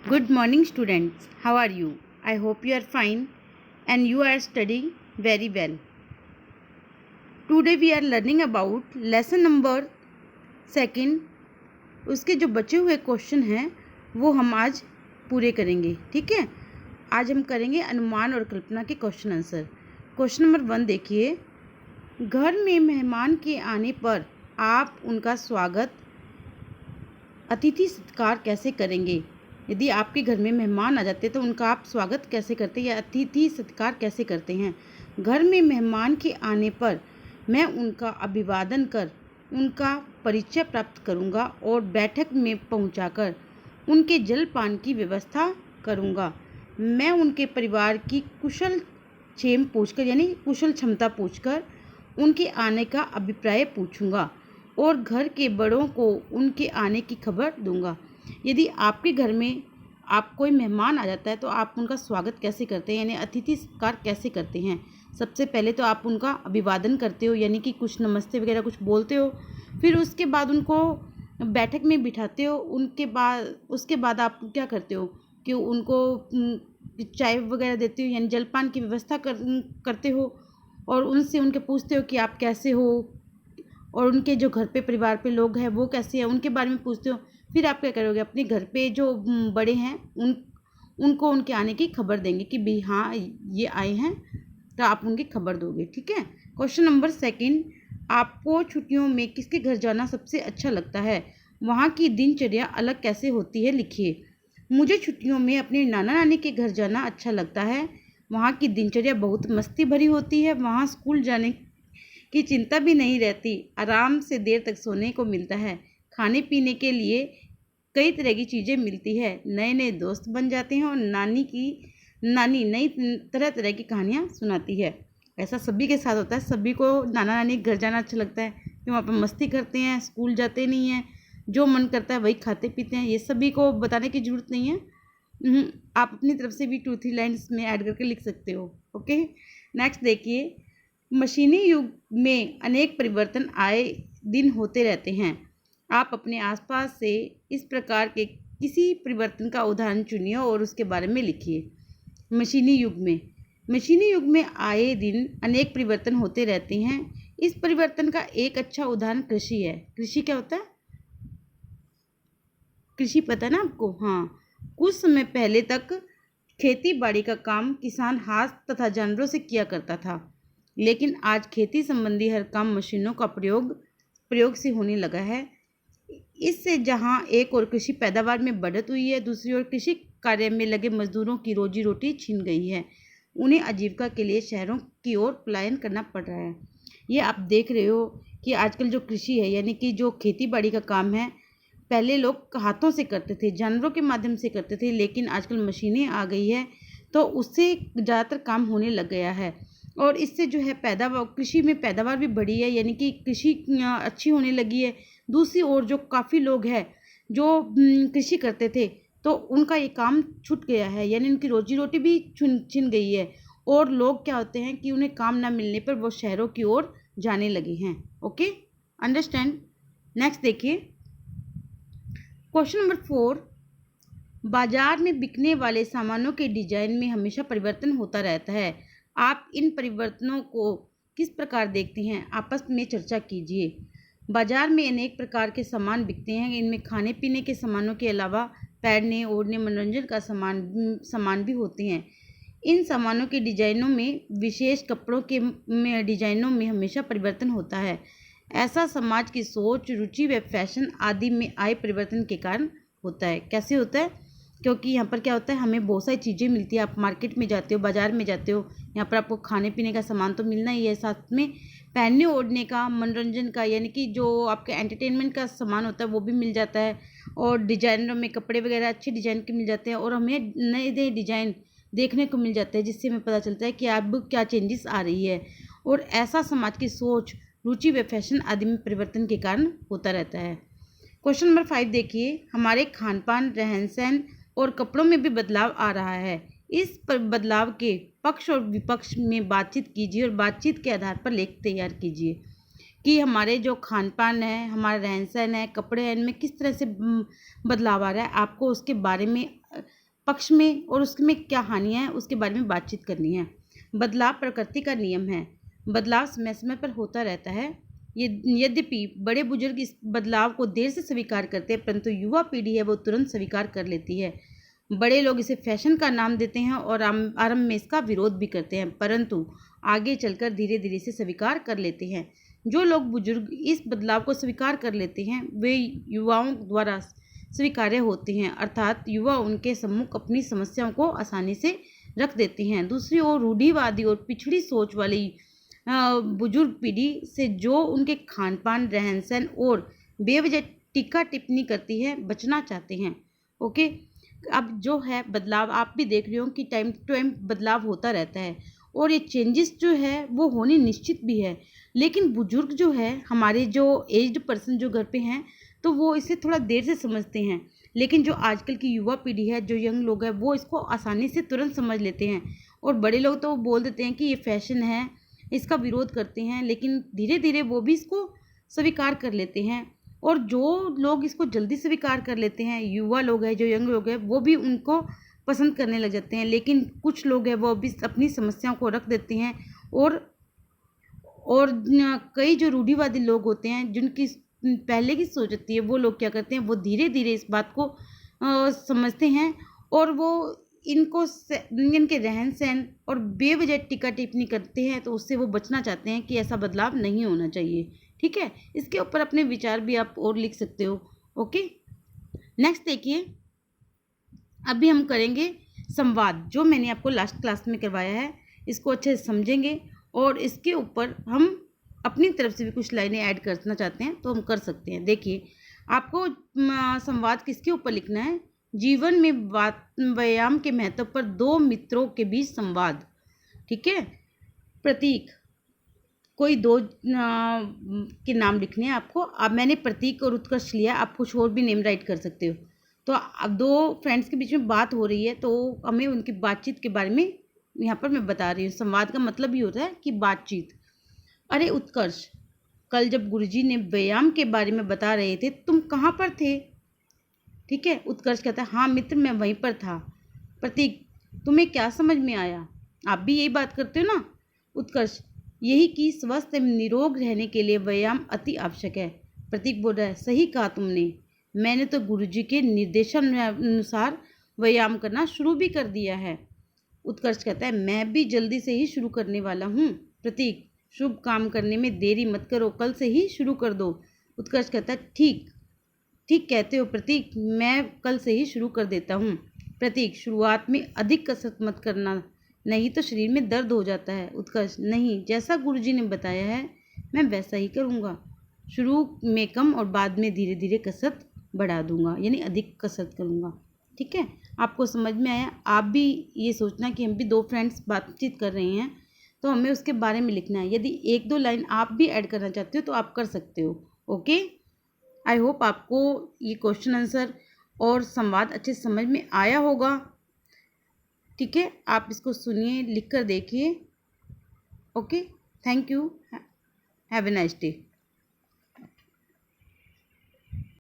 Good morning, students. How are you? I hope you are fine and you are studying very well. Today we are learning about lesson number 2. उसके जो बचे हुए question हैं वो हम आज पूरे करेंगे, ठीक है। आज हम करेंगे अनुमान और कल्पना के क्वेश्चन आंसर। क्वेश्चन नंबर 1 देखिए। घर में मेहमान के आने पर आप उनका स्वागत अतिथि सत्कार कैसे करेंगे? यदि आपके घर में मेहमान आ जाते हैं तो उनका आप स्वागत कैसे करते हैं या अतिथि सत्कार कैसे करते हैं? घर में मेहमान के आने पर मैं उनका अभिवादन कर उनका परिचय प्राप्त करूंगा और बैठक में पहुंचाकर उनके जलपान की व्यवस्था करूंगा। मैं उनके परिवार की कुशल क्षेम पूछकर यानी कुशल क्षमता पूछकर उनके आने का अभिप्राय पूछूंगा और घर के बड़ों को उनके आने की खबर दूंगा। यदि आपके घर में आप कोई मेहमान आ जाता है तो आप उनका स्वागत कैसे करते हैं यानी अतिथि सत्कार कैसे करते हैं? सबसे पहले तो आप उनका अभिवादन करते हो यानी कि कुछ नमस्ते वगैरह कुछ बोलते हो। फिर उसके बाद उनको बैठक में बिठाते हो। उसके बाद आप क्या करते हो कि उनको चाय वगैरह देते हो यानी जलपान की व्यवस्था करते हो और उनसे उनके पूछते हो कि आप कैसे हो और उनके जो घर पे परिवार पे लोग हैं वो कैसे हैं उनके बारे में पूछते हो। फिर आप क्या करोगे, अपने घर पे जो बड़े हैं उनको उनके आने की खबर देंगे कि भाई हाँ ये आए हैं, तो आप उनकी खबर दोगे, ठीक है। क्वेश्चन नंबर 2, आपको छुट्टियों में किसके घर जाना सबसे अच्छा लगता है? वहाँ की दिनचर्या अलग कैसे होती है, लिखिए। मुझे छुट्टियों में अपने नाना नानी के घर जाना अच्छा लगता है। वहाँ की दिनचर्या बहुत मस्ती भरी होती है। वहाँ स्कूल जाने की चिंता भी नहीं रहती। आराम से देर तक सोने को मिलता है। खाने पीने के लिए कई तरह की चीज़ें मिलती है। नए नए दोस्त बन जाते हैं और नानी नई तरह तरह की कहानियाँ सुनाती है। ऐसा सभी के साथ होता है। सभी को नाना नानी के घर जाना अच्छा लगता है कि वहाँ पर मस्ती करते हैं, स्कूल जाते नहीं हैं, जो मन करता है वही खाते पीते हैं। ये सभी को बताने की ज़रूरत नहीं है। आप अपनी तरफ से भी 2-3 लाइन्स में ऐड करके लिख सकते हो। ओके, नेक्स्ट देखिए। मशीनी युग में अनेक परिवर्तन आए दिन होते रहते हैं। आप अपने आसपास से इस प्रकार के किसी परिवर्तन का उदाहरण चुनिए और उसके बारे में लिखिए। मशीनी युग में आए दिन अनेक परिवर्तन होते रहते हैं। इस परिवर्तन का एक अच्छा उदाहरण कृषि है। कृषि क्या होता है? कृषि पता है ना आपको? हाँ, कुछ समय पहले तक खेती बाड़ी का काम किसान हाथ तथा जानवरों से किया करता था, लेकिन आज खेती संबंधी हर काम मशीनों का प्रयोग से होने लगा है। इससे जहां एक और कृषि पैदावार में बढ़त हुई है, दूसरी ओर कृषि कार्य में लगे मजदूरों की रोजी रोटी छीन गई है। उन्हें आजीविका के लिए शहरों की ओर पलायन करना पड़ रहा है। ये आप देख रहे हो कि आजकल जो कृषि है यानी कि जो खेती बाड़ी का काम है, पहले लोग हाथों से करते थे, जानवरों के माध्यम से करते थे, लेकिन आजकल मशीनें आ गई है तो उससे ज़्यादातर काम होने लग गया है। और इससे जो है कृषि में पैदावार भी बढ़ी है यानी कि कृषि अच्छी होने लगी है। दूसरी ओर जो काफ़ी लोग हैं जो कृषि करते थे तो उनका ये काम छूट गया है यानी उनकी रोजी रोटी भी छिन गई है और लोग क्या होते हैं कि उन्हें काम ना मिलने पर वो शहरों की ओर जाने लगे हैं। Okay, understand. नेक्स्ट देखिए। क्वेश्चन नंबर 4, बाजार में बिकने वाले सामानों के डिजाइन में हमेशा परिवर्तन होता रहता है। आप इन परिवर्तनों को किस प्रकार देखते हैं? आपस में चर्चा कीजिए। बाजार में अनेक प्रकार के सामान बिकते हैं। इनमें खाने पीने के सामानों के अलावा पहनने ओढ़ने मनोरंजन का सामान भी होते हैं। इन सामानों के डिजाइनों में विशेष कपड़ों के डिजाइनों में हमेशा परिवर्तन होता है। ऐसा समाज की सोच, रुचि व फैशन आदि में आए परिवर्तन के कारण होता है। कैसे होता है? क्योंकि यहाँ पर क्या होता है, हमें बहुत सारी चीज़ें मिलती है। आप मार्केट में जाते हो, बाज़ार में जाते हो, यहाँ पर आपको खाने पीने का सामान तो मिलना ही है, साथ में पहनने ओढ़ने का, मनोरंजन का यानी कि जो आपके एंटरटेनमेंट का सामान होता है वो भी मिल जाता है और डिजाइनरों में कपड़े वगैरह अच्छे डिज़ाइन के मिल जाते हैं और हमें नए नए डिज़ाइन देखने को मिल जाते हैं जिससे हमें पता चलता है कि अब क्या चेंजेस आ रही है। और ऐसा समाज की सोच, रुचि व फैशन आदि में परिवर्तन के कारण होता रहता है। क्वेश्चन नंबर 5 देखिए। हमारे खान पान, रहन सहन और कपड़ों में भी बदलाव आ रहा है। इस बदलाव के पक्ष और विपक्ष में बातचीत कीजिए और बातचीत के आधार पर लेख तैयार कीजिए। कि हमारे जो खान पान है, हमारा रहन सहन है, कपड़े हैं, इनमें किस तरह से बदलाव आ रहा है। आपको उसके बारे में पक्ष में और उसमें क्या हानियाँ हैं उसके बारे में बातचीत करनी है। बदलाव प्रकृति का नियम है, बदलाव समय समय पर होता रहता है। ये यद्यपि बड़े बुजुर्ग इस बदलाव को देर से स्वीकार करते हैं, परंतु युवा पीढ़ी है वो तुरंत स्वीकार कर लेती है। बड़े लोग इसे फैशन का नाम देते हैं और आरंभ में इसका विरोध भी करते हैं, परंतु आगे चलकर धीरे धीरे इसे स्वीकार कर लेते हैं। जो लोग बुजुर्ग इस बदलाव को स्वीकार कर लेते हैं वे युवाओं द्वारा स्वीकार्य होते हैं, अर्थात युवा उनके सम्मुख अपनी समस्याओं को आसानी से रख देते हैं। दूसरी ओर रूढ़िवादी और पिछड़ी सोच वाली बुजुर्ग पीढ़ी से जो उनके खान पान, रहन सहन और बेवजह टीका टिप्पणी करती है बचना चाहते हैं। ओके, अब जो है बदलाव आप भी देख रहे हो कि टाइम टू टाइम बदलाव होता रहता है और ये चेंजेस जो है वो होनी निश्चित भी है। लेकिन बुजुर्ग जो है, हमारे जो एज्ड पर्सन जो घर पे हैं, तो वो इसे थोड़ा देर से समझते हैं। लेकिन जो आजकल की युवा पीढ़ी है, जो यंग लोग हैं, वो इसको आसानी से तुरंत समझ लेते हैं। और बड़े लोग तो बोल देते हैं कि ये फैशन है, इसका विरोध करते हैं, लेकिन धीरे धीरे वो भी इसको स्वीकार कर लेते हैं। और जो लोग इसको जल्दी स्वीकार कर लेते हैं, युवा लोग हैं, जो यंग लोग हैं, वो भी उनको पसंद करने लग जाते हैं। लेकिन कुछ लोग हैं वो भी अपनी समस्याओं को रख देते हैं और कई जो रूढ़िवादी लोग होते हैं, जिनकी पहले की सोच होती है, वो लोग क्या करते हैं, वो धीरे धीरे इस बात को समझते हैं और वो इनके रहन सहन और बेवजह टीका टिप्पणी करते हैं, तो उससे वो बचना चाहते हैं कि ऐसा बदलाव नहीं होना चाहिए। ठीक है, इसके ऊपर अपने विचार भी आप और लिख सकते हो। ओके, नेक्स्ट देखिए, अभी हम करेंगे संवाद, जो मैंने आपको लास्ट क्लास में करवाया है। इसको अच्छे से समझेंगे और इसके ऊपर हम अपनी तरफ से भी कुछ लाइनें ऐड करना चाहते हैं तो हम कर सकते हैं। देखिए, आपको संवाद किसके ऊपर लिखना है? जीवन में व्यायाम के महत्व पर दो मित्रों के बीच संवाद। ठीक है, प्रतीक, कोई दो के नाम लिखने हैं आपको। अब मैंने प्रतीक और उत्कर्ष लिया, आप कुछ और भी नेम राइट कर सकते हो। तो अब दो फ्रेंड्स के बीच में बात हो रही है, तो हमें उनकी बातचीत के बारे में यहाँ पर मैं बता रही हूँ। संवाद का मतलब ही होता है कि बातचीत। अरे उत्कर्ष, कल जब गुरुजी ने व्यायाम के बारे में बता रहे थे, तुम कहाँ पर थे? ठीक है, उत्कर्ष कहता है, हाँ मित्र, मैं वहीं पर था। प्रतीक, तुम्हें क्या समझ में आया? आप भी यही बात करते हो ना? उत्कर्ष, यही कि स्वस्थ एवं निरोग रहने के लिए व्यायाम अति आवश्यक है। प्रतीक बोल रहा है, सही कहा तुमने, मैंने तो गुरुजी के निर्देशानुसार व्यायाम करना शुरू भी कर दिया है। उत्कर्ष कहता है, मैं भी जल्दी से ही शुरू करने वाला हूँ। प्रतीक, शुभ काम करने में देरी मत करो, कल से ही शुरू कर दो। उत्कर्ष कहता है, ठीक कहते हो प्रतीक, मैं कल से ही शुरू कर देता हूँ। प्रतीक, शुरुआत में अधिक कसरत मत करना, नहीं तो शरीर में दर्द हो जाता है। उत्कर्ष, नहीं, जैसा गुरुजी ने बताया है मैं वैसा ही करूँगा। शुरू में कम और बाद में धीरे धीरे कसरत बढ़ा दूंगा, यानी अधिक कसरत करूँगा। ठीक है, आपको समझ में आया? आप भी ये सोचना कि हम भी दो फ्रेंड्स बातचीत कर रहे हैं तो हमें उसके बारे में लिखना है। यदि एक दो लाइन आप भी ऐड करना चाहते हो तो आप कर सकते हो। ओके, आई होप आपको ये क्वेश्चन आंसर और संवाद अच्छे समझ में आया होगा। ठीक है, आप इसको सुनिए, लिख कर देखिए। Okay, thank you, have a nice day.